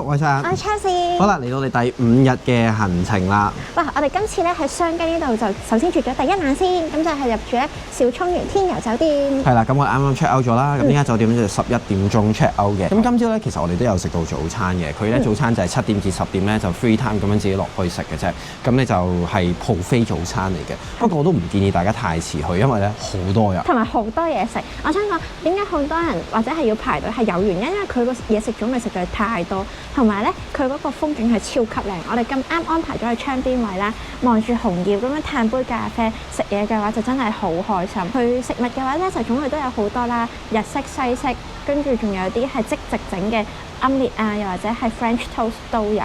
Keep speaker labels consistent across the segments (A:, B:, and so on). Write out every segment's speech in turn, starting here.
A: 我係
B: Chelsea。
A: 好啦，嚟到我哋第5日嘅行程啦。
B: 哇！我哋今次咧喺雙溪呢度就首先住咗第一晚先，咁就係入住咧小涌園天遊酒店。
A: 係啦，咁我啱啱 check out 咗啦。咁呢間酒店咧就11點鐘 check out 嘅。咁今朝咧其實我哋都有食到早餐嘅。佢咧早餐就係7點至10點咧就 free time 咁樣自己落去食嘅啫。咁你就係 buffet 早餐嚟嘅。不過我都唔建議大家太遲去，因為咧好多人，
B: 同埋好多嘢食。我想講點解好多人或者係要排隊係有原因，因為佢個嘢食種類實在太多，同埋咧佢嗰個風景係超級靚。我哋咁啱安排咗喺窗邊位啦，望住紅葉咁樣嘆杯咖啡，食嘢嘅話就真係好開心。去食物嘅話咧就種類都有好多啦，日式、西式，跟住仲有啲係即席整嘅奄列啊，又或者係 French toast 都有。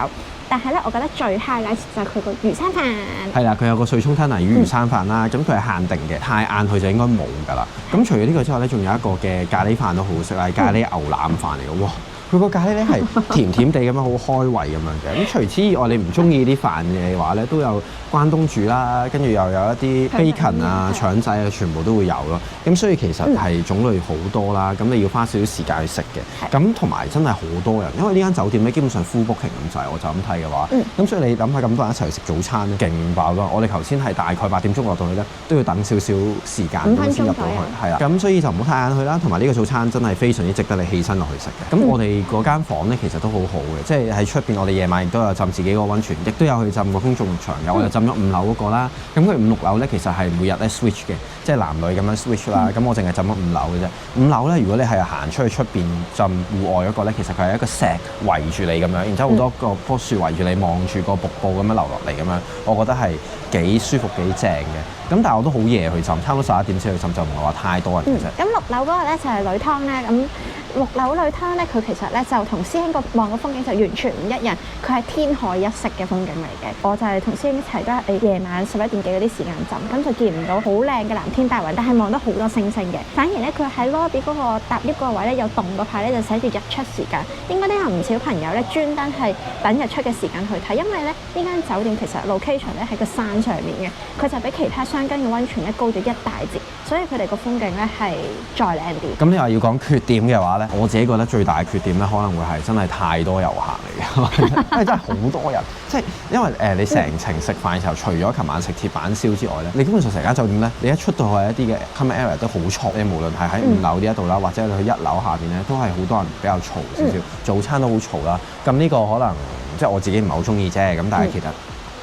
B: 但係咧，我覺得最 highlight 就係佢個魚生飯。係
A: 啦，佢有個水涌吞拿魚魚生飯啦，咁佢係限定嘅，太晏佢就應該冇㗎啦。咁除咗呢個之外咧，仲有一個嘅咖喱飯都好好食啦，咖喱牛腩飯嚟嘅，哇！佢個咖喱咧係甜甜地咁樣，好開胃咁樣嘅。咁除此以外，你唔中意啲飯嘅話咧，都有關東煮啦，跟住又有一啲 bacon 啊、腸仔啊，全部都會有咯。咁所以其實係種類好多啦。咁你要花少少時間去食嘅。咁同埋真係好多人，因為呢間酒店咧基本上 full booking 咁滯，我就咁睇嘅話。咁所以你諗下咁多人一齊去食早餐咧，勁爆咯！我哋頭先係大概8點鐘落到去咧，都要等少少時間咁先入到去。係啦，咁所以就唔好太晏去啦。同埋呢個早餐真係非常之值得你起身落去食嘅。咁我哋嗰間房咧其實都好好嘅，即係喺出邊我哋夜晚亦都有浸自己個溫泉，亦都有去浸個公眾浴場嘅。我就浸咗5樓嗰個啦。咁佢5、6樓咧其實係每日咧 switch 嘅，即係男女咁樣 switch 啦。咁我淨係浸咗5樓嘅啫。5樓咧，如果你係行出去出邊浸戶外嗰個咧，其實佢係一個石圍住你咁樣，然之後好多個棵樹圍住你，望住個瀑布咁樣流落嚟咁樣，我覺得係幾舒服幾正嘅。咁但係我都好夜去浸，差唔多11點先去浸，就唔係話太多人嘅啫。
B: 咁6樓嗰個咧就係女湯咧，咁6樓女湯咧佢其實咧就同師兄個望嘅風景就完全唔一樣，佢係天海一色嘅風景嚟嘅。我就係同師兄一齊都係夜晚11點幾嗰啲時間浸，咁就見唔到好靚嘅藍天大雲，但係望到好多星星嘅。反而咧佢喺 lobby 嗰個搭 lift 嗰個位咧有棟個牌咧就寫住日出時間，應該都有唔少朋友咧專登係等日出嘅時間去睇，因為咧呢間酒店其實 location 咧喺個山上面嘅，佢就比其他雙根嘅溫泉咧高咗1大截，所以佢哋個風景咧係再靚啲。
A: 咁你話要講缺點嘅話咧，我自己覺得最大嘅缺點咧，可能會係真係太多遊客嚟嘅，因為真係好多人。即係因為你成程食飯嘅時候，除咗琴晚食鐵板燒之外咧，你基本上成間酒店咧，你一出到去一啲嘅 common area 都好嘈。你無論係喺5樓呢一度啦，或者你去1樓下邊咧，都係好多人比較嘈少少，早餐都好嘈啦。咁呢個可能即係我自己唔係好中意啫。咁但係其實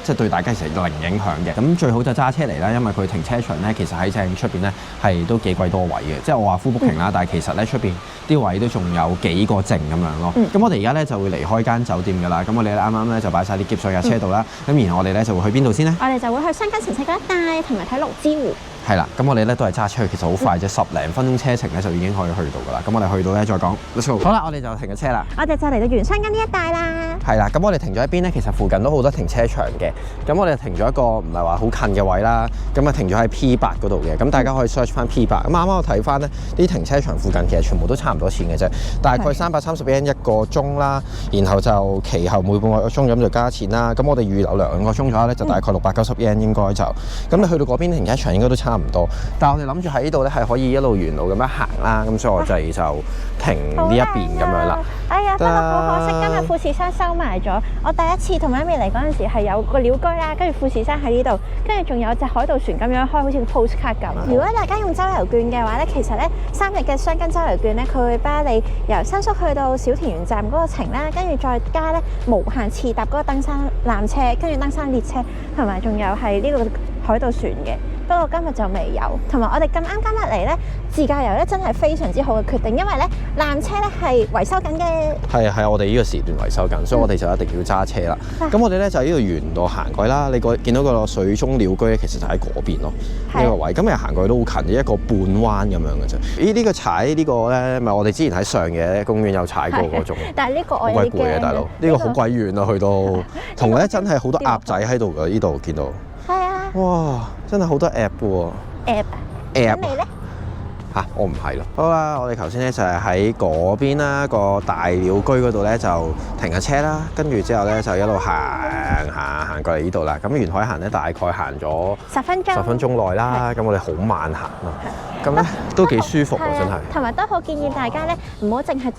A: 即係對大家其實零影響嘅。咁最好就揸車嚟啦，因為佢停車場咧，其實喺正出邊咧係都幾鬼多位嘅。即係我話 full booking啦，但係其實咧出邊啲位都仲有幾個剩咁樣咯。咁我哋而家咧就會離開間酒店㗎啦。咁我哋啱啱咧就擺晒啲篋上架車度啦。咁然後我哋咧就會去邊度先咧？我
B: 哋就會去雙根城市嗰一帶，同埋睇蘆之湖。
A: 係啦，咁我哋咧都係揸車去，其實好快啫，10零分鐘車程咧就已經可以去到㗎啦。咁我哋去到咧再講 ，let's go。好啦，我哋就停咗車啦。
B: 我哋就嚟到元雙根呢一帶啦。
A: 係啦，咁我哋停咗喺邊咧？其實附近都好多停車場嘅。咁我哋停咗一個唔係話好近嘅位啦。咁啊停咗喺 P8嗰度嘅。咁大家可以 search 翻 P8。咁啱啱我睇翻咧，啲停車場附近其實全部都差唔多錢嘅啫，大概330 yen 一個鐘啦。然後就其後每半個鐘咁就加錢啦。咁我哋預留2個鐘左右咧，就大概690 yen 應該就。咁你去到嗰邊停車場應該都差唔多。但我哋諗住喺呢度咧係可以一路沿路咁樣行啦，咁所以我哋就停呢一邊咁樣啦。
B: 哎呀，不過好可惜，今日富士山收埋咗。我第一次同媽咪嚟嗰陣時係有個鳥居啦，跟住富士山喺呢度，跟住仲有隻海盜船咁樣開，好似個 postcard 咁。如果大家用周遊券嘅話咧，其實咧3日嘅雙根周遊券咧，佢會包你由新宿去到小田園站嗰個程啦，跟住再加咧無限次搭嗰個登山纜車，跟住登山列車，同埋仲有係呢個海盜船嘅。不過今日就未有，同埋我哋咁啱今日嚟咧，自駕遊咧真係非常之好嘅決定，因為咧纜車咧係維修緊嘅。係啊，我哋呢個時段維修緊，所以我哋就一定要揸車啦。咁我哋咧就喺呢度沿路行過去啦。你見到個水中鳥居咧，其實就喺嗰邊咯，呢個位。咁你行過去都好近，一個半彎咁樣嘅啫。呢個踩呢個咧，咪我哋之前喺上野公園有踩過嗰種。但係呢個我有啲驚。好鬼攰啊，大佬！呢個好鬼遠啊，去到。同埋咧真係好多鴨仔喺度㗎，呢度見到。係啊！哇，真係好多鴨嘅喎。鴨你咧？
A: 我唔係咯。好啦，我哋頭先咧就係喺嗰邊啦，個大鳥居嗰度咧就停咗車啦，跟住之後咧就一路行過嚟呢度啦。咁沿海行咧大概行咗
B: 10分鐘
A: 內啦。咁我哋好慢行咯，咁咧都幾舒服喎，真係。
B: 同埋都好建議大家咧，唔好淨係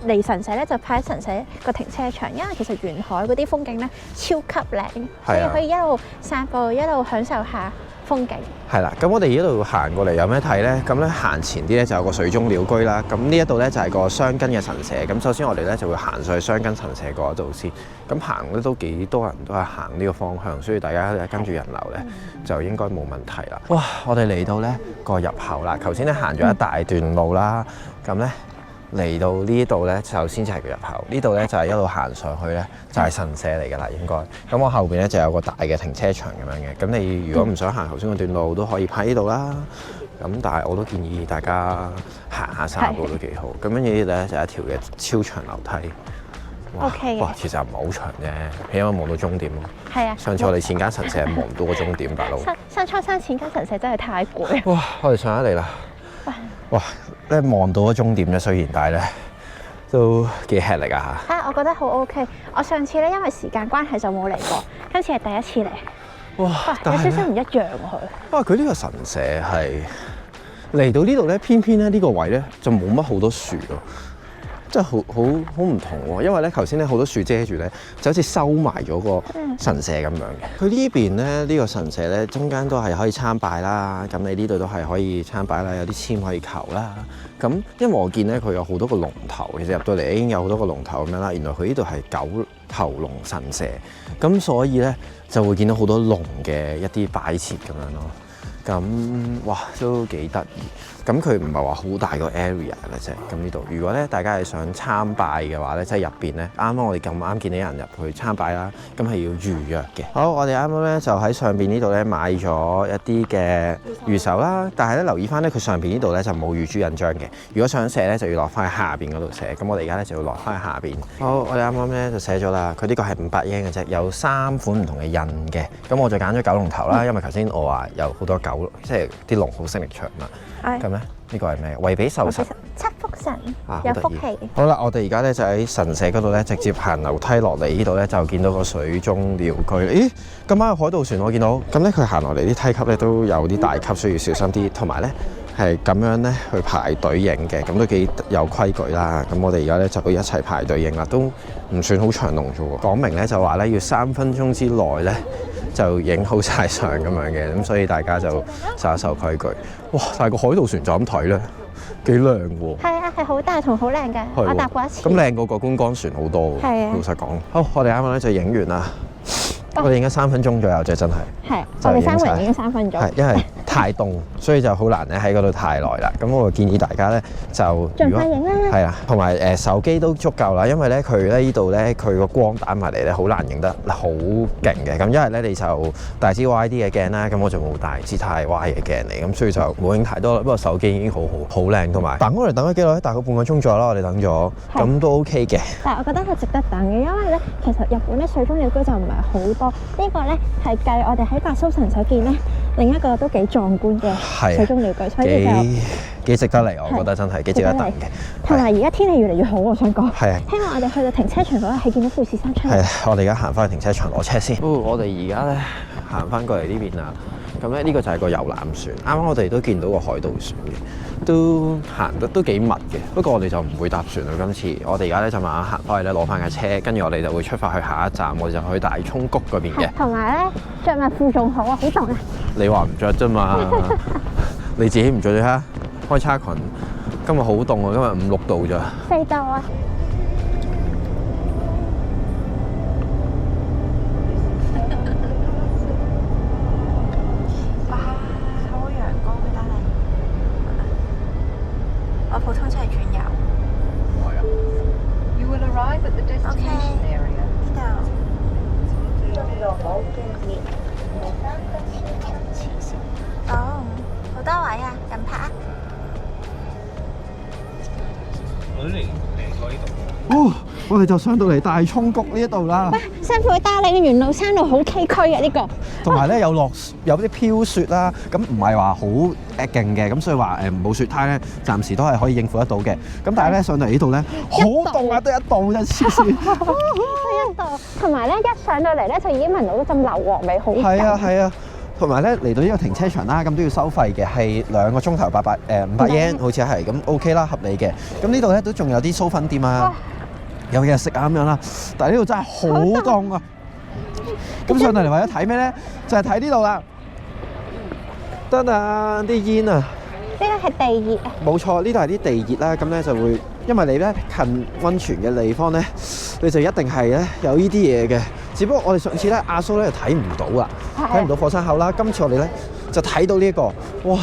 B: 嚟神社咧就派喺神社個停車場，因為其實沿海嗰啲風景咧超級靚，所以可以一路散步一路享受下風景。
A: 係啦，咁我哋一路行過嚟有咩睇咧？咁咧行前啲咧就有個水中鳥居啦。咁呢一度咧就係個箱根嘅神社。咁首先我哋咧就會行上去箱根神社嗰度先。咁行咧都幾多人都係行呢個方向，所以大家跟住人流咧就應該冇問題啦。哇！我哋嚟到咧個入口啦。頭先咧行咗一大段路啦，咁咧嚟到呢度咧就先至係個入口。呢度咧就係一路行上去咧就係神社嚟㗎啦，應該。咁我後邊咧就有個大嘅停車場咁樣嘅。咁你如果唔想行頭先嗰段路，都可以泊呢度啦。咁但係我都建議大家行下散步都幾好。咁跟住呢度咧就係一條嘅超長樓梯。
B: OK
A: 哇，其實唔係好長啫，起碼望到終點咯。
B: 係啊。
A: 上次我哋前間神社望唔到個終點，大佬。
B: 新初山前間神社真係太攰。
A: 哇！我哋上咗嚟啦。哇！咧望到個終點啫，雖然但係咧都幾吃力啊嚇。
B: 我覺得好 OK。我上次咧因為時間關係就冇嚟過，今次係第一次嚟。
A: 哇！
B: 有少少唔一樣佢。
A: 哇！佢呢個神社係嚟到呢度咧，偏偏咧呢個位咧就冇乜好多樹咯。真係好唔同喎，因為咧頭先咧好多樹遮住咧，就好似收埋咗個神社咁樣嘅。佢呢邊咧呢個神社咧中間都係可以參拜啦，咁你呢度都係可以參拜啦，有啲籤可以求啦。咁因為我見咧佢有好多個龍頭，其實入到嚟已經有好多個龍頭咁樣啦。原來佢呢度係九頭龍神社，咁所以咧就會見到好多龍嘅一啲擺設咁樣咯。咁哇都幾得意，咁佢唔係話好大個 area 嘅啫。咁呢度如果咧大家係想參拜嘅話咧，即係入邊咧，啱啱我哋咁啱見到有人入去參拜啦，咁係要預約嘅。好，我哋啱啱咧就喺上邊呢度咧買咗一啲嘅御守啦，但係咧留意翻咧佢上邊呢度咧就冇御朱印章嘅。如果想寫咧就要落翻去下邊嗰度寫。咁我哋而家咧就要落翻去下邊。好，我哋啱啱咧就寫咗啦，佢呢個係500英嘅啫，有3款唔同嘅印嘅。咁我就揀咗九龍頭啦，因為頭先我話有好多九，即係啲龍好聲力長嘛。咁咧呢個係咩？惠比壽神。
B: 七福神有福氣。
A: 好啦，我哋而家咧就喺神社嗰度咧，直接行樓梯落嚟呢度咧，就見到個水中鳥居。咦，今晚有海盜船我見到。咁咧佢行落嚟啲梯級咧都有啲大級，需要小心啲。同埋咧係咁樣咧去排隊影嘅，咁都幾有規矩啦。咁我哋而家咧就一齊排隊影啦，都唔算好長龍啫喎。講明咧就話咧要3分鐘之內咧就影好晒相咁樣嘅，咁所以大家就守一守規矩。哇！但係個海盜船就咁睇咧，幾靚喎。
B: 係啊，係好大同好靚嘅，我搭過一次。
A: 咁靚過個觀光船好多喎。
B: 係啊。
A: 老實講，好，我哋啱啱咧就影完啦。我哋影咗3分鐘左右啫，真係。係，
B: 我哋3個人影咗3分鐘。
A: 係，因為太凍，所以就好難咧喺嗰度太耐啦。咁我建議大家咧就
B: 盡快影啦。
A: 係啊，同埋手機都足夠啦，因為咧佢咧呢度咧佢個光打埋嚟咧好難影得好勁嘅。咁因為咧你就帶支 wide 啲嘅鏡啦，咁我就冇帶支太 wide 嘅鏡嚟，咁所以就冇影太多啦。不過手機已經好靚，同埋等我哋等咗幾耐？大概半個鐘左右啦，我哋等咗，咁都 OK 嘅。
B: 但係我覺得係值得等嘅，因為咧其實日本咧水中鳥居就唔係好多，呢個咧係繼我哋喺白蘇神社見咧另一個都幾壯觀嘅水中鳥居，所以就
A: 幾值得嚟，我覺得真係幾值得等嘅。
B: 同埋而家天氣越嚟越好，我想講。
A: 係啊。
B: 希望我哋去到停車場嗰日係見到富士山出嚟。
A: 係，我哋而家行翻去停車場攞車先。我哋而家咧行翻過嚟呢邊啦。咁咧呢個就係個遊覽船。啱啱我哋都見到個海盜船嘅，都行得都幾密嘅。不過我哋就唔會搭船啦。今次我哋而家咧就慢慢行翻去咧攞翻架車，跟住我哋就會出發去下一站，我哋就去大涌谷嗰邊嘅。
B: 同埋咧着襪褲仲好啊，好凍啊！
A: 你話唔着啫嘛？你自己唔着啫嚇，開叉裙。今日好凍啊！今日5、6度咋？4
B: 度啊！哇，好陽光啊！得嚟，我普通車係轉右。係啊。OK，呢度。哦，好多位啊，近排啊！
A: 哦，我哋就上到嚟大涌谷呢一度啦。
B: 喂，辛苦帶你嘅沿路山路好崎嶇嘅呢個。
A: 同埋咧有啲飄雪啦，咁唔係話好勁嘅，咁所以話冇雪胎咧，暫時都係可以應付得到嘅。咁但係咧上到嚟呢度咧，好凍啊，得1度啫，黐線。
B: 得1度，同埋咧一上到嚟咧就已經聞到嗰陣硫磺味，好
A: 係啊係啊，同埋咧嚟到呢個停車場啦，咁都要收費嘅，係2個鐘頭500 yen，好似係咁 OK 啦，合理嘅。咁呢度咧都仲有啲酥粉店啊，有嘢食啊咁樣啦。但係呢度真係好凍啊！咁上到嚟為咗睇咩咧？就係睇呢度啦。得啊，啲煙啊！
B: 呢個係地熱啊！
A: 冇錯，呢度係啲地熱啦。咁咧就會，因為你咧近溫泉嘅地方咧，你就一定係咧有呢啲嘢嘅。只不過我哋上次咧阿蘇咧就睇唔到啊，睇唔到火山口啦。今次我哋咧就睇到呢一個，哇！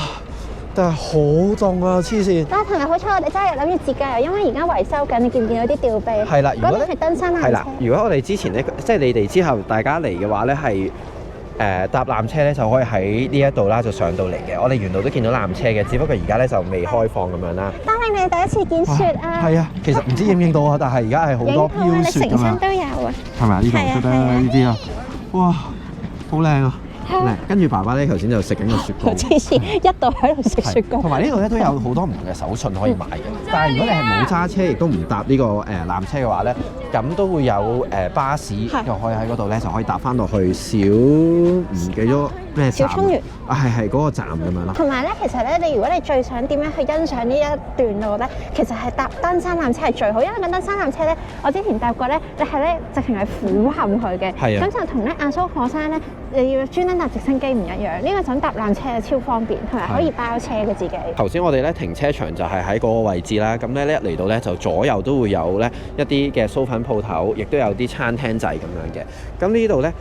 A: 但係好凍啊，黐線！
B: 但係同埋好彩，我哋真係諗住自駕遊，因為而家維修緊，你見唔見到啲吊臂？
A: 係啦，如果咧
B: 係登山纜車。
A: 係啦，如果我哋之前咧，即係你哋之後大家嚟嘅話咧，係搭纜車咧就可以喺呢一度啦，就上到嚟嘅。我哋沿路都見到纜車嘅，只不過而家咧就未開放咁樣啦。
B: 當你哋第一次見雪啊！
A: 係啊，其實唔知影唔影到啊，但係而家係好多飄雪㗎嘛。
B: 成身都有啊！
A: 係咪啊？呢度覺得呢啲啊，哇，好靚啊！跟住爸爸咧頭先就食緊個雪糕，
B: 黐線一度喺度食雪糕。
A: 同埋呢度咧都有好多唔同嘅手信可以買嘅。但係如果你係冇揸車，亦都唔搭呢個纜車嘅話咧，咁都會有巴士，又可以喺嗰度咧就可以搭翻落去唔記咗咩站？
B: 小涌園
A: 啊，係嗰個站咁樣咯。
B: 同埋咧，其實咧，如果你最想點樣去欣賞呢一段路咧，其實係搭登山纜車係最好，因為個登山纜車咧，我之前搭過咧，你係咧直情係俯瞰佢嘅。係啊。咁就同咧亞蘇火山咧，你要專登搭直升機唔一樣。呢個就搭纜車超方便，同埋可以包車嘅自己。頭先我哋咧停車場就係喺嗰個位置啦。咁咧一嚟到咧就左右都會有咧一啲嘅酥粉鋪頭，亦都有啲餐廳仔咁樣嘅。咁呢度咧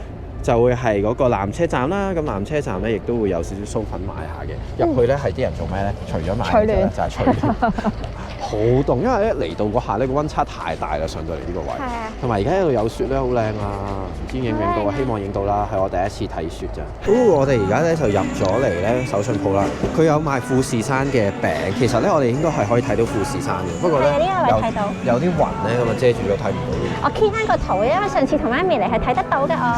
B: 就會係嗰個纜車站啦。咁纜車站咧亦都會有少少酥粉賣下嘅。入去咧係啲人做咩咧？除咗買就係取暖。好凍，因為一嚟到嗰下咧個溫差太大啦，上到嚟呢個位。係啊。同埋而家呢度有雪咧，好靚啊！唔知影唔影到啊？希望影到啦，係我第一次睇雪咋。我哋而家咧就入咗嚟咧手信鋪啦。佢有賣富士山嘅餅，其實咧我哋應該係可以睇到富士山嘅，不過咧有啲雲咧咁啊遮住咗睇唔到。我 key 翻個圖，因為上次同媽咪嚟係睇得到嘅我。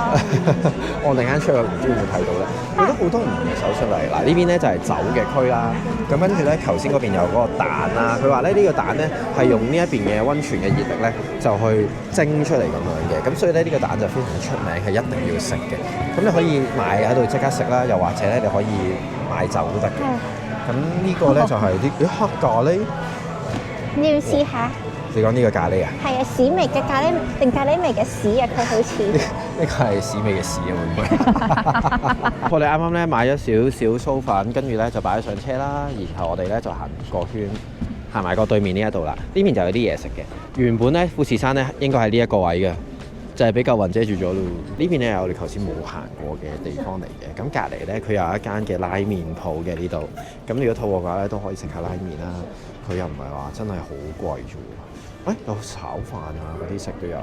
B: 我突然間出去唔知會唔會睇到咧？佢都好多唔同嘅手信嚟。嗱呢邊咧就係酒嘅區啦。咁跟住咧頭先嗰邊有嗰個蛋啦。佢話咧呢個蛋咧係用呢一邊嘅溫泉嘅熱力咧就去蒸出嚟咁樣嘅。咁所以咧呢個蛋就非常出名，係一定要食嘅。咁你可以買喺度即刻食啦，又或者咧你可以買酒都得嘅。咁呢個咧就係啲黑咖喱。你要試下？你講呢個咖喱啊？係啊，屎味嘅咖喱定咖喱味嘅屎啊？佢好似呢個係屎味嘅屎啊！會唔會？我哋啱啱咧買咗少少酥粉，跟住咧就擺咗上車啦。然後我哋咧就行個圈，行埋過對面呢一度啦。呢邊就有啲嘢食嘅。原本咧富士山咧應該係呢一個位嘅，就係俾嚿雲遮住咗咯。呢邊咧係我哋頭先冇行過嘅地方嚟嘅。咁隔離咧佢有一間嘅拉麵鋪嘅呢度。咁如果肚餓嘅話咧都可以食下拉麵啦。佢又唔係話真係好貴啫喎。有炒飯啊，嗰啲食都有。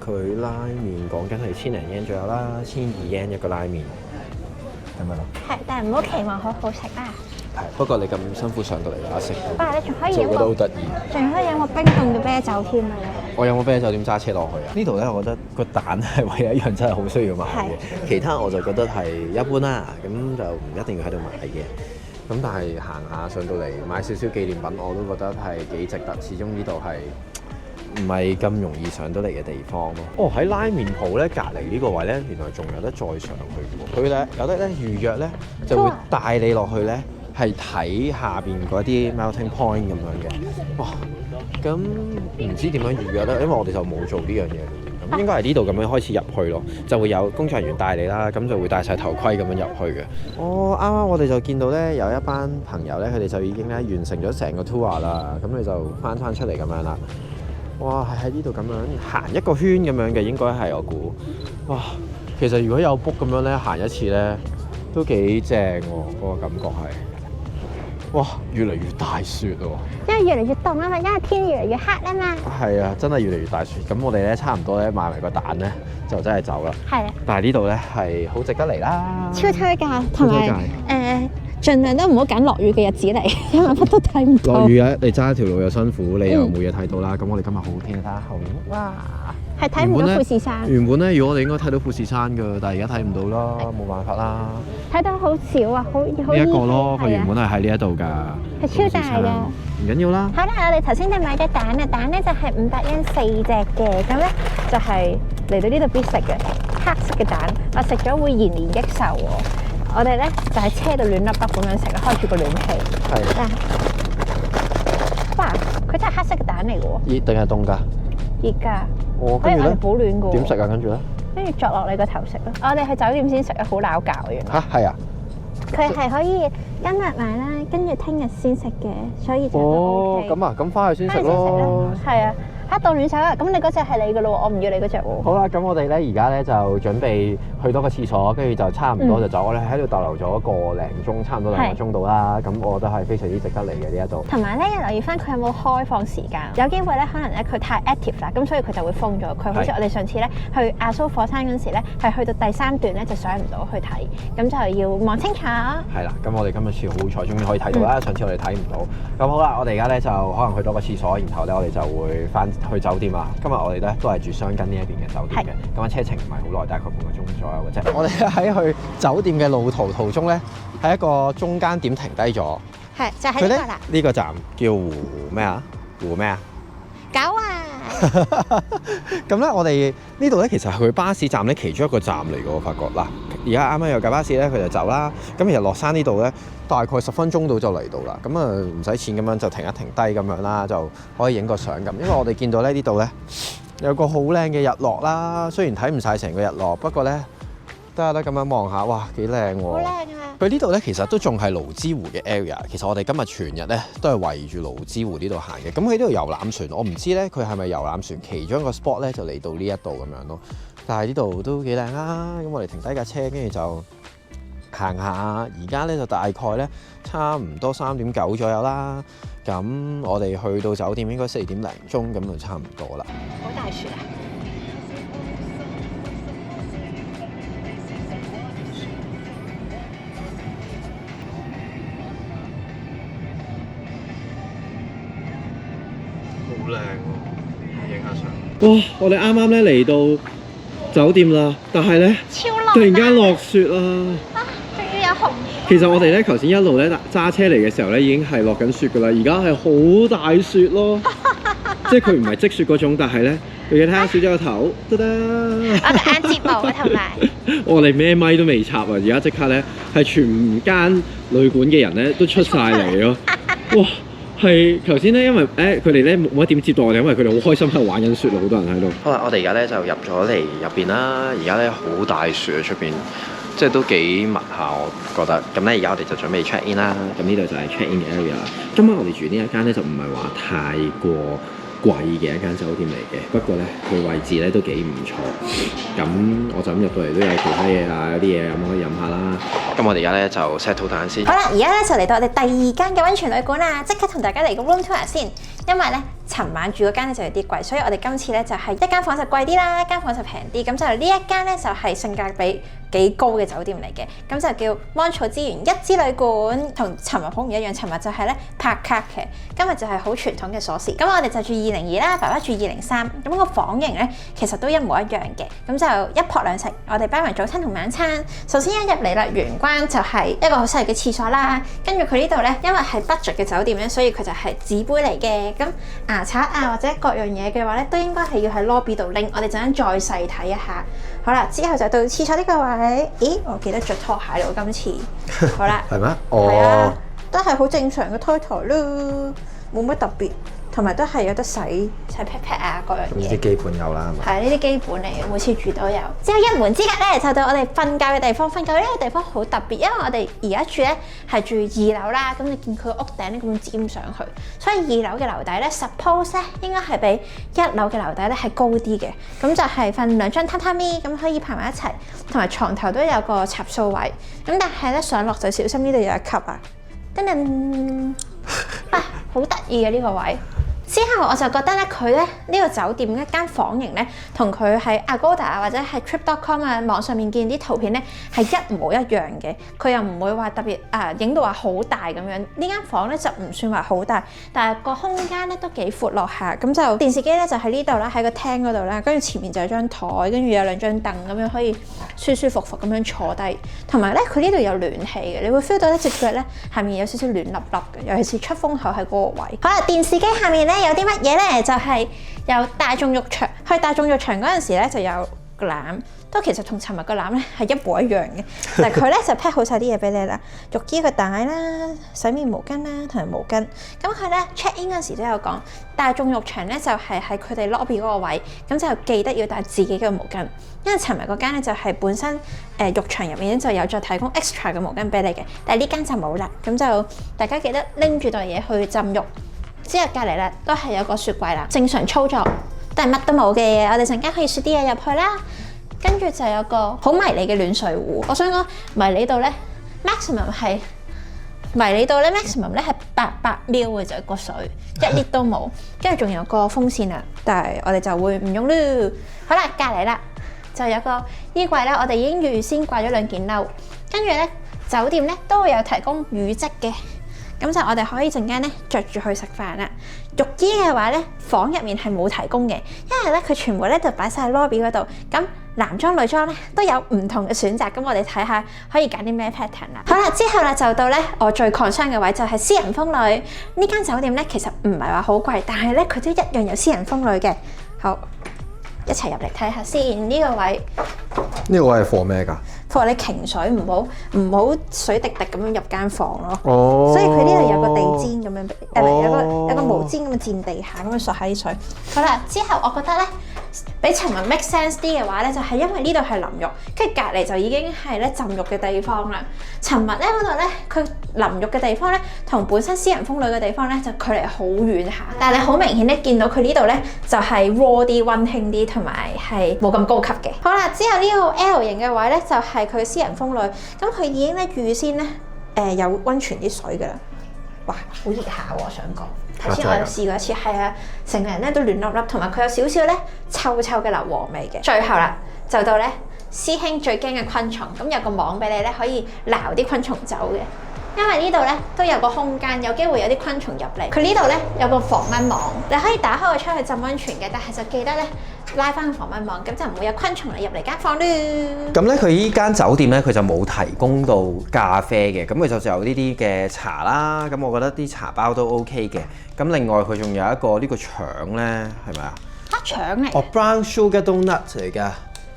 B: 佢拉麵講緊係1000零yen左右啦，1200 yen 一個拉麵，係咪咯？係，但係唔好期望好好食啦。係，不過你咁辛苦上到嚟啦，食。不過你仲可以有冇？仲可以有冇冰凍嘅啤酒添啊？我有冇啤酒點揸車落去啊？呢度咧，我覺得個蛋係唯一一樣真係好需要買嘅，其他我就覺得係一般啦，咁就唔一定要喺度買嘅。咁但係行下上到嚟買少少紀念品，我都覺得係幾值得。始終呢度係唔係咁容易上到嚟嘅地方咯。哦，喺拉麵鋪咧隔離呢個位咧，原來仲有得再上去喎。佢咧有得咧預約咧，就會帶你落去咧，係睇下邊嗰啲 melting point 咁樣嘅。哇！咁唔知點樣預約咧？因為我哋就冇做呢樣嘢。咁應該係呢度咁樣開始入去咯，就會有工作人員帶你啦，咁就會戴晒頭盔咁樣入去嘅。哦，啱啱我哋就見到咧有一班朋友咧，佢哋就已經咧完成咗成個 tour 啦，咁你就翻出嚟咁樣啦。哇，係喺呢度咁樣行一個圈咁樣嘅，應該係我估。哇，其實如果有 book 咁樣咧行一次咧，都幾正喎，嗰個感覺係。哇，越嚟越大雪喎！因為越嚟越凍啊嘛，因為天越嚟越黑啊嘛。係啊，真係越嚟越大雪。咁我哋咧差唔多咧買埋個蛋咧，就真係走啦。係啊。但係呢度咧係好值得嚟啦。超推介，同埋盡量都唔好揀落雨嘅日子嚟，因為乜都睇唔到。
A: 落雨啊！你揸條路又辛苦，你又冇嘢睇到啦。咁我哋今日好天，睇下後面，哇！
B: 係睇唔到富士山。
A: 原本咧，如果我哋應該睇到富士山㗎，但係而家睇唔到啦，冇辦法啦。
B: 睇到好少啊，好
A: 呢一個咯，佢原本係喺呢一度㗎，
B: 係超大㗎。
A: 唔緊要啦。
B: 好啦，我哋頭先就買咗蛋啊，蛋咧就係500蚊4隻嘅，咁咧就係嚟到呢度必食嘅黑色嘅蛋，我食咗會延年益壽喎。我哋咧就喺車度亂粒粒咁樣食，開住個暖氣。係。哇！佢真係黑色嘅蛋嚟嘅喎。
A: 熱定係凍㗎？
B: 熱㗎。
A: 哦，
B: 跟住咧保暖嘅喎。
A: 點食啊？跟住咧？
B: 跟住着落你個頭食咯。我哋去酒店先食啊，好鬧教嘅原來。
A: 嚇係啊！
B: 佢係可以今日買啦，跟住聽日先食嘅，所以就都 OK。
A: 咁啊，咁翻去先食咯。
B: 係啊，到暖手啦。咁你嗰隻係你嘅咯喎，我唔要你嗰隻喎。
A: 好啦，咁我哋咧而家咧就準備去多個廁所，跟住就差唔多就走。我哋喺度逗留咗個零鐘，差唔多2個鐘度啦。咁我覺得係非常之值得嚟嘅呢一度。
B: 同埋咧，留意翻佢有冇開放時間。有機會咧，可能咧佢太 active 啦，咁所以佢就會封咗。佢好似我哋上次咧去亞蘇火山嗰陣時咧，係去到第3段咧就上唔到去睇，咁就要望清楚。係
A: 啦，咁我哋今次好彩，終於可以睇到啦。上次我哋睇唔到。咁好啦，我哋而家咧就可能去多個廁所，然後咧我哋就會翻去酒店啦。今日我哋咧都係住雙根呢一邊嘅酒店嘅，咁啊車程唔係好耐，大概半個鐘左右嘅啫。我哋喺去酒店嘅途中咧，喺一個中間點停低咗。
B: 係，就喺呢個啦。
A: 呢個站叫湖咩啊？湖咩啊？
B: 狗啊！
A: 咁咧，我哋呢度咧其實係佢巴士站咧其中一個站嚟嘅，我發覺嗱。而家啱啱有架巴士咧，佢就走啦。咁其實落山呢度咧，大概10分鐘到就嚟到啦。咁啊唔使錢咁樣就停一停低咁樣啦，就可以影個相咁。因為我哋見到咧呢度咧有個好靚嘅日落啦。雖然睇唔晒成個日落，不過咧得咁樣望下，哇幾靚喎！
B: 好靚啊！
A: 佢呢度咧其實都仲係蘆之湖嘅 area。其實我哋今日全日咧都係圍住蘆之湖呢度行嘅。咁佢呢度遊覽船，我唔知咧佢係咪遊覽船其中一個 spot 咧就嚟到呢一度咁樣咯。但係呢度都幾靚啦。咁我哋停低架車，跟住就行下。而家咧就大概咧差唔多3點9左右啦。咁我哋去到酒店應該4點零鐘，咁就差唔多啦。
B: 好大雪啊！
A: 好靚喎，影下相。哇！我哋啱啱咧嚟到酒店啦，但係咧突然間落雪啦。
B: 啊！仲要有紅。
A: 其實我哋咧頭先一路咧揸車嚟嘅時候咧已經係落緊雪㗎啦，而家係好大雪咯。即係佢唔係積雪嗰種，但係咧，你睇下雪咗個頭，得得。
B: 我哋眼睫毛啊，同埋。
A: 我哋咩咪都未插啊！而家即刻咧係全間旅館嘅人咧都出晒嚟咯。哇！係頭先咧，因為佢哋咧冇乜點接待我哋，因為佢哋好開心喺度玩緊雪咯，好多人喺度。好啦，我哋而家咧就入咗嚟入邊啦。而家咧好大雪啊，出邊即係都幾密下，我覺得。咁咧而家我哋就準備 check in 啦。咁呢度就係 check in 嘅 area 啦。今晚我哋住呢一間咧就唔係話太過貴嘅一間酒店嚟嘅，不過咧佢位置咧都幾唔錯。咁我就咁入到嚟都有其他嘢啊，有啲嘢咁可以飲下啦。咁我哋而家咧就 set 好蛋先。好啦，
B: 而家咧就嚟到我哋第2間嘅溫泉旅館啦，即刻同大家嚟個 room tour 先。因為咧，尋晚住嗰間咧就有啲貴，所以我哋今次咧就係一間房就貴啲啦，一間房就平啲。咁就呢一間咧就係性價比幾高嘅酒店嚟嘅，咁就叫芒草之源一支旅館，同尋日好唔一樣。尋日就係咧拍卡嘅，今日就係好傳統嘅鎖匙。咁我哋就住202啦，爸爸住203。咁個房型咧其實都一模一樣嘅，咁就一泊兩食。我哋包埋早餐同晚餐。首先一入嚟啦，玄關就係一個好細嘅廁所啦。跟住佢呢度咧，因為係 budget 嘅酒店咧，所以佢就係紙杯嚟嘅。咁牙刷啊或者各樣嘢嘅話咧，都應該係要喺 lobby 度拎。我哋陣間再細睇一下。好啦，之後就到廁所呢個位。咦，我記得着拖鞋咯，今次。好啦。
A: 係咩？
B: 係啊，都係好正常嘅胎台咯，冇乜特別。同埋都係有得洗 pat pat 啊，各樣嘢。呢啲基本有啦，係咪？係呢啲基本嚟嘅，每次住都有。之後一門之隔咧，就到我哋瞓覺嘅地方。瞓覺呢個地方好特別，因為我哋而家住咧係住2樓啦。咁你見佢屋頂咧咁尖上去，所以2樓嘅樓底咧 suppose 咧應該係比1樓嘅樓底咧係高啲嘅。咁就係瞓2張榻榻米，咁可以排埋一齊，同埋床頭都有個插數位。咁但係咧上落就小心，呢度有一級啊！噔噔啊，好得意嘅呢個位。之後我就覺得咧，佢咧呢個酒店一間房型咧，同佢喺 Agoda 或者係 Trip.com 啊網上面見啲圖片咧係一模一樣嘅。佢又唔會話特別影到話好大咁樣。呢間房咧就唔算話好大，但係個空間咧都幾闊落下。咁就電視機咧就喺呢度啦，喺個廳嗰度啦，跟住前面就有張台，跟住有2張凳咁樣可以舒舒服服咁樣坐低。同埋咧佢呢度有暖氣嘅，你會 feel 到咧隻腳咧下面有少少暖粒粒嘅，尤其是出風口喺嗰個位。好啦，電視機下面咧有啲乜嘢咧？就係有大眾浴場。去大眾浴場嗰陣時咧就有攬，都其實同尋日個攬咧係一模一樣嘅。但係佢咧就 pack 好晒啲嘢俾你啦，浴衣個帶啦、洗面毛巾啦同埋毛巾。咁佢咧 check in 嗰陣時都有講，大眾浴場咧就係喺佢哋 lobby 嗰個位，咁就記得要帶自己嘅毛巾。因為尋日嗰間咧就係本身浴場入面就有再提供 extra 嘅毛巾俾你嘅，但係呢間就冇啦。咁就大家記得拎住袋嘢去浸浴。之後隔離咧都係有個雪櫃啦，正常操作，但係乜都冇嘅。我哋陣間可以雪啲嘢入去啦，跟住就有個好迷你嘅暖水壺。我想講迷你度咧 maximum 係800ml嘅就個水，1 litre都冇。跟住仲有個風扇啊，但係我哋就會唔用咯。好啦，隔離啦就有個衣櫃啦，我哋已經預先掛咗2件褸，跟住咧酒店咧都會有提供羽織嘅。咁就我哋可以陣間咧着住去食飯啦。浴衣嘅話咧，房入面係冇提供嘅，因為咧佢全部咧就擺晒喺 lobby 嗰度。咁男裝女裝咧都有唔同嘅選擇，咁我哋睇下可以揀啲咩 pattern 啦。好啦，之後啦就到咧我最 concern 嘅位就係私人風呂。呢間酒店咧其實唔係話好貴，但係咧佢都一樣有私人風呂嘅。好，一齊入嚟睇下先。呢個位，
A: 呢個位係放咩㗎？
B: 放你擎水，唔好水滴滴咁樣入間房咯。
A: 哦，
B: 所以佢呢度有個地氈咁樣，有個毛氈咁樣墊地下咁樣索下啲水。好啦，之後我覺得咧，比尋日 make sense 啲嘅話咧，就係因為呢度係淋浴，跟住隔離就已經係咧浸浴嘅地方啦。尋日咧嗰度咧，佢淋浴嘅地方咧，同本身私人風呂嘅地方咧，就距離好遠下。但係你好明顯咧，見到佢呢度咧，就係 raw 啲、溫馨啲，同埋係冇咁高級嘅。好啦，之後呢個 L 型嘅位咧，就係佢私人風呂，咁佢已經咧預先咧有溫泉啲水㗎啦。哇，好熱下喎！我想講，頭先我有試過一次，係啊，成個人咧都暖粒粒，同埋佢有少少咧臭臭嘅硫磺味嘅。最後啦，就到咧師兄最驚嘅昆蟲，咁有個網俾你咧，可以撈啲昆蟲走嘅。因為呢度咧都有個空間，有機會有啲昆蟲入嚟。佢呢度咧有個防蚊網，你可以打開個窗去浸溫泉嘅，但係就記得咧拉翻個防蚊網，咁就唔會有昆蟲嚟入嚟間房咯。
C: 咁咧佢依間酒店咧佢就冇提供到咖啡嘅，咁佢就有呢啲嘅茶啦。咁我覺得啲茶包都 OK 嘅。咁另外佢仲有一個呢個腸咧，係咪啊？
B: 腸嚟？
A: 哦，brown sugar donut 嚟㗎。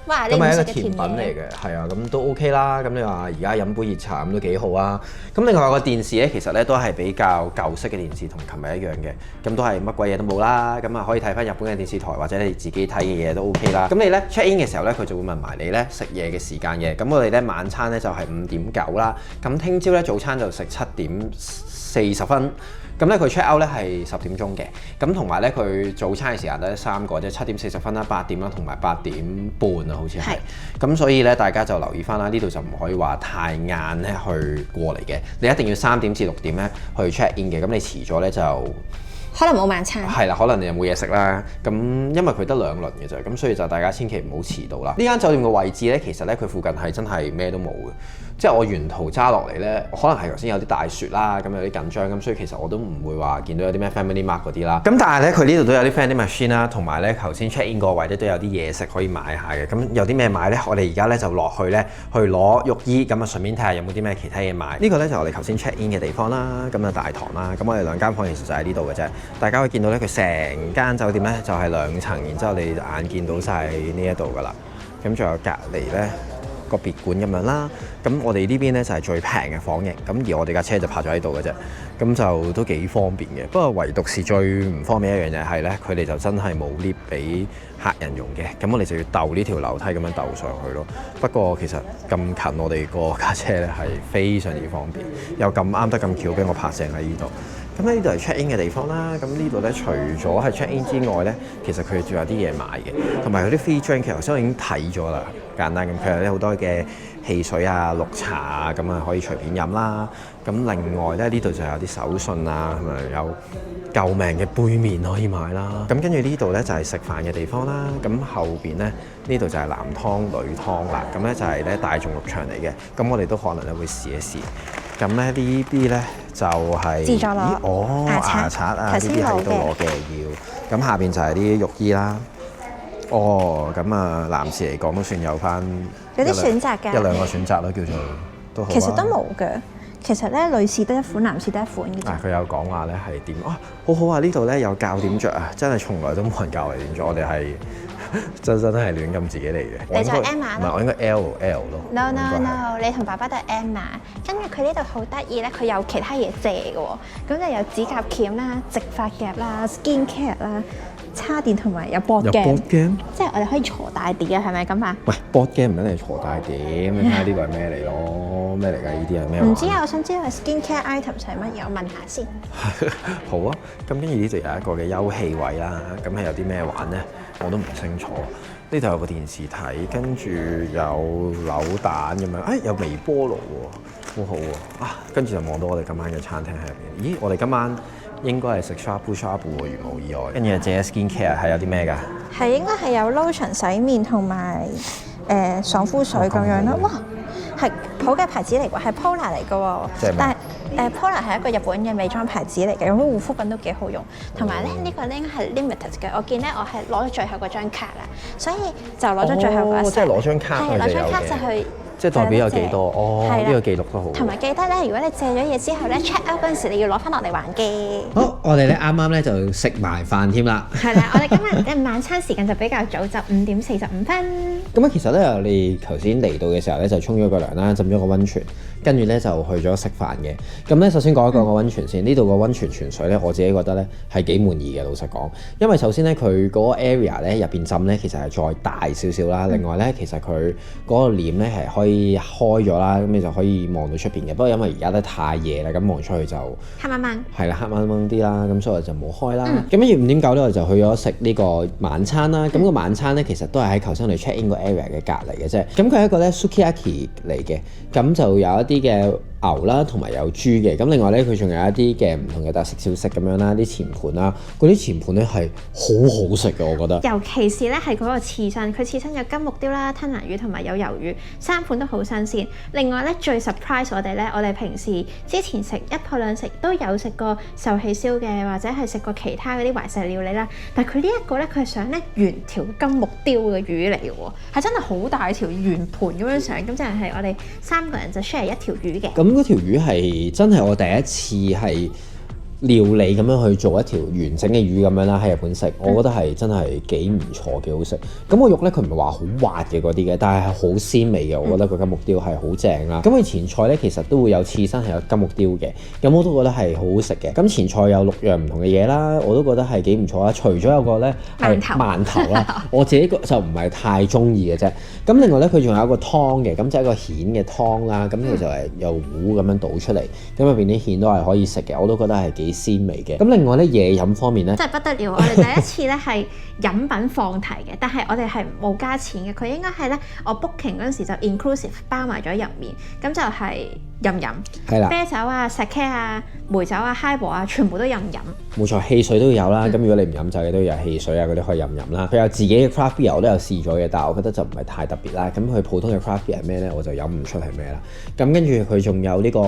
B: 哇！
A: 咁係一個甜品嚟嘅，係啊，咁都 OK 啦。咁你話而家飲杯熱茶咁都幾好啊。咁另外個電視咧，其實咧都係比較舊式嘅電視，同琴日一樣嘅。咁都係乜鬼嘢都冇啦。咁啊可以睇翻日本嘅電視台，或者你自己睇嘅嘢都 OK 啦。咁你咧 check in 嘅時候咧，佢就會問埋你咧食嘢嘅時間嘅。咁我哋咧晚餐咧就係5:09啦。咁聽朝咧早餐就食7:40。咁咧佢 check out 咧係10點鐘嘅，咁同埋咧佢早餐嘅時間得3個，即係7:40啦、8點啦同埋8點半啊，好似係。咁所以咧大家就留意翻啦，呢度就唔可以話太晏咧去過嚟嘅，你一定要3點至6點咧去 check in 嘅，咁你遲咗咧就
B: 可能冇晚餐。
A: 係啦，可能你又冇嘢食啦。咁因為佢得2輪嘅啫，咁所以就大家千祈唔好遲到啦。呢間酒店嘅位置咧，其實咧佢附近係真係咩都冇嘅。即係我沿途揸落嚟咧，可能係頭先有啲大雪啦，咁有啲緊張，咁所以其實我都唔會話見到有啲咩 Family Mart 嗰啲啦。咁但係咧，佢呢度都有啲 vending machine 啦，同埋咧頭先 check in 個位咧都有啲嘢食可以買下嘅。咁有啲咩買咧？我哋而家咧就落去咧去攞浴衣，咁啊順便睇下有冇啲咩其他嘢買。呢個咧就我哋頭先 check in 嘅地方啦，咁啊大堂啦。咁我哋2間房其實就喺呢度嘅啫。大家可以見到咧，佢成間酒店咧就係2層，然之後你眼見到晒呢一度噶啦。咁仲有隔離咧個別館咁樣啦，咁我哋呢邊咧就係最平嘅房型，咁而我哋架車就泊咗喺度嘅啫，咁就都幾方便嘅。不過唯獨是最唔方便一樣嘢係咧，佢哋就真係冇 lift 俾客人用嘅，咁我哋就要鬥呢條樓梯咁樣鬥上去咯。不過其實咁近我哋個架車咧係非常之方便，又咁啱得咁巧俾我泊正喺呢度。咁呢度係 check in 嘅地方啦，咁呢度咧除咗係 check in 之外咧，其實佢仲有啲嘢買嘅，同埋佢啲 free drink 其實頭先我已經睇咗啦，簡單咁，佢有啲好多嘅
C: 汽水啊、綠茶啊，咁啊可以隨便飲啦。咁另外咧，呢度就有啲手信啊，咁啊有救命嘅杯麵可以買啦。咁跟住呢度咧就係食飯嘅地方啦。咁後邊咧呢度就係男湯女湯啦。咁咧就係咧大眾浴場嚟嘅。咁我哋都可能咧會試一試。咁咧呢啲咧就係
B: 自助攞
C: 牙刷啊，呢啲喺度攞嘅要。咁下邊就係啲浴衣啦。咁啊，男士嚟講都算有翻
B: 有啲選擇㗎，
C: 一兩個選擇咯，叫做都好。
B: 其實都冇嘅。其實咧，女士得一款，男士得一款嘅啫。
C: 佢有講話咧係點好好啊！呢度咧有教點着啊，真係從來都冇人教我哋點着，我哋係真係亂咁自己嚟嘅。
B: 你就 M 碼
C: 唔係，我應該 L 咯。
B: No， 你同爸爸都係 M 碼。跟住佢呢度好得意咧，佢有其他嘢借嘅喎。咁就有指甲鉗啦、直髮夾啦、skin care 啦、叉電同埋有 board game， 即係我哋可以坐大啲啊，係咪咁啊？
C: 喂 board game 唔一定係坐大點，你睇下呢個係咩嚟咯？咩嚟㗎？呢啲係咩？
B: 唔知啊，我想知道 skin care items 係乜嘢，我問下先。
C: 好啊，咁跟住呢度有一個嘅休憩位啦，咁係有啲咩玩咧？我都唔清楚。呢度有個電視睇，跟住有扭蛋咁樣，有微波爐喎，好好喎。跟住就望到我哋今晚嘅餐廳喺入邊。咦，我哋今晚應該係食 shabu shabu 喎，如無意外。跟住借 skin care 係有啲咩㗎？
B: 係應該係有 lotion 洗面同埋爽膚水咁樣咯。哇，係好嘅牌子嚟喎，係 Pola 嚟嘅喎。但係Pola 係一個日本嘅美妝牌子嚟嘅，咁護膚品都幾好用。同埋咧呢個咧應該係 limited 嘅，我見咧我係攞咗最後嗰張卡啦，所以就攞咗最後嗰一 set。
C: 即係攞張卡
B: 係攞張卡就去。
C: 即係代表有幾多？呢個記錄都好。
B: 同埋記得咧，如果你借咗嘢之後咧 check out 嗰陣時，你要攞翻落嚟還嘅。
A: 好，我哋咧啱啱咧就食埋飯添啦。
B: 係啦，我哋今日嘅晚餐時間就比較早，就5:45。
A: 咁啊，其實咧，我哋頭先嚟到嘅時候咧，就沖咗個涼啦，浸咗個溫泉，跟住咧就去咗食飯嘅。咁咧，首先講一講個溫泉先。呢度個溫泉泉水咧，我自己覺得咧係幾滿意嘅，老實講。因為首先咧，佢嗰個 area 咧入邊浸咧，其實係再大少少啦。另外咧，其實佢嗰個簾咧係可以開咗啦，咁你就可以望到出邊嘅。不過因為而家咧太夜啦，咁望出去就
B: 黑掹掹。係
A: 啦，黑掹掹啲啦，咁所以我就冇開啦。咁跟住5:9咧，我就去咗食呢個晚餐啦。咁個晚餐咧，其實都係喺頭先我哋 check in 個 area 嘅隔離嘅啫。咁佢係一個咧 sukiyaki 嚟嘅，咁就有一啲嘅牛啦，同埋有豬嘅。咁另外咧，佢仲有一啲嘅唔同嘅特色小食咁樣啦，啲前盤啦，嗰啲前盤咧係好好食嘅，我覺得。尤其是咧係嗰個刺身，佢刺身有金木雕啦、吞拿魚同埋有魷魚，3款都好新鮮。另外咧最 surprise 我哋咧，我哋平時之前食一鋪兩食都有食過壽喜燒嘅，或者係食過其他嗰啲懷石料理啦。但係佢呢一個咧，佢係上咧原條金木雕嘅魚嚟嘅喎，係真係好大條圓盤咁樣上，咁就係我哋3個人就 share 一條魚嘅。咁嗰條魚係真係我第一次係料理咁樣去做一條完整嘅魚咁樣啦，喺日本食，我覺得係真係幾唔錯，幾好食。咁個肉咧，佢唔係話好滑嘅嗰啲嘅，但係係好鮮味嘅。我覺得個金木雕係好正啦。咁佢前菜咧，其實都會有刺身係有金木雕嘅，咁我都覺得係好好食嘅。咁前菜有6樣唔同嘅嘢啦，我都覺得係幾唔錯啦。除咗有個咧係饅頭啦，我自己就唔係太中意嘅啫。咁另外咧，佢仲有一個湯嘅，咁就係一個蜆嘅湯啦。咁佢就係由糊咁樣倒出嚟，咁入邊啲蜆都係可以食嘅，我都覺得係幾鮮味嘅。咁另外咧，嘢飲方面咧，真係不得了！我哋第一次咧係飲品放題嘅，但係我哋係冇加錢嘅。佢應該係咧，我 booking 嗰陣時就 inclusive 包埋咗入面，咁就係任飲。係啦，啤酒啊、sake 啊、梅酒啊、highball 啊，全部都任飲。冇錯，汽水都有啦。咁如果你唔飲酒嘅都有汽水啊，嗰啲可以任飲啦。佢有自己嘅 craft beer 我都有試咗嘅，但係我覺得就唔係太特別啦。咁佢普通嘅 craft beer 係咩咧？我就飲唔出係咩啦。咁跟住佢仲有呢個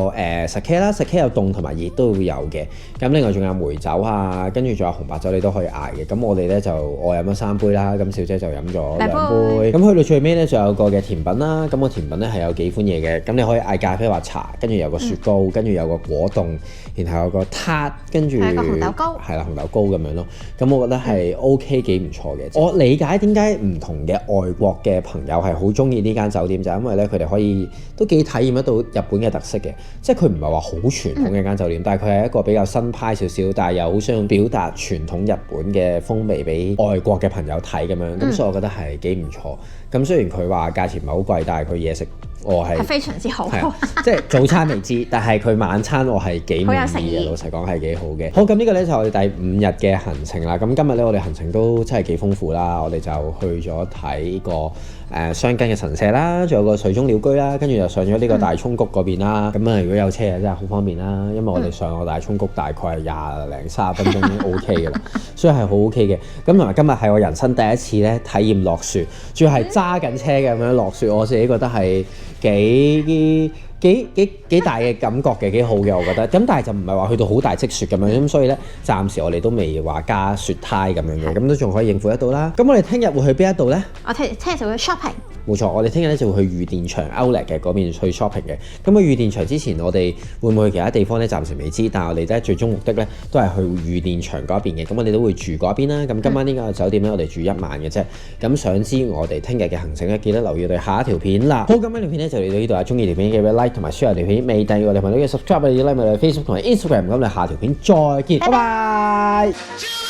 A: sake 啦，sake 有凍同埋熱都會有嘅。咁另外仲有梅酒啊，跟住仲有紅白酒你都可以嗌嘅。咁我哋咧就我飲咗3杯啦，咁小姐就飲咗2杯。咁去到最尾咧，仲有個嘅甜品啦。咁個甜品咧係有幾款嘢嘅。咁你可以嗌咖啡或茶，跟住有個雪糕，跟住有個果凍，然後有個撻，跟住係個紅豆糕，係啦，紅豆糕咁樣咯。咁我覺得係 OK 幾唔錯嘅。我理解點解唔同嘅外國嘅朋友係好中意呢間酒店，就係因為咧佢哋可以都幾體驗得到日本嘅特色嘅。即係佢唔係話好傳統嘅間酒店，但係佢係一個比較新派少少，但係又好想表達傳統日本嘅風味俾外國嘅朋友睇咁樣。咁所以我覺得係幾唔錯。咁雖然佢話價錢唔係好貴，但係佢嘢食我係
B: 非常之好。
A: 係啊，即係早餐未知，但係佢晚餐我係幾滿意嘅。老實講係幾好嘅。好，咁呢個咧就係我哋第5日嘅行程啦。咁今日咧我哋行程都真係幾豐富啦。我哋就去咗睇個雙根嘅神社啦，仲有個水中鳥居啦，跟住又上咗呢個大涌谷嗰邊啦。咁啊，如果有車啊，真係好方便啦。因為我哋上個大涌谷大概係20零30分鐘已經 OK 嘅啦，所以係好 OK 嘅。咁同埋今日係我人生第一次咧體驗落雪，仲要係揸緊車嘅咁樣落雪，我自己覺得係幾大嘅感覺嘅，幾好嘅我覺得。咁但係就唔係話去到好大積雪咁樣，咁所以咧暫時我哋都未話加雪胎咁樣嘅，咁都仲可以應付得到啦。咁我哋聽日會去邊一度咧？
B: 我聽日就會 shopping。
A: 冇錯，我哋聽日咧就會去御殿場 Outlet 嘅嗰邊去 shopping 嘅。咁去御殿場之前，我哋會唔會去其他地方咧？暫時未知，但係我哋咧最終目的咧都係去御殿場嗰邊嘅。咁我哋都會住嗰邊啦。咁今晚呢個酒店咧，我哋住1晚嘅啫。咁想知我哋聽日嘅行程咧，記得留意我哋下一條片啦。好，咁呢條片咧就嚟到呢度啊！中意條片記得 like 同埋 share 條片，未訂閱我哋頻道嘅 subscribe 我哋 like 我哋 Facebook 同埋 Instagram。咁我哋下條片再見，拜拜。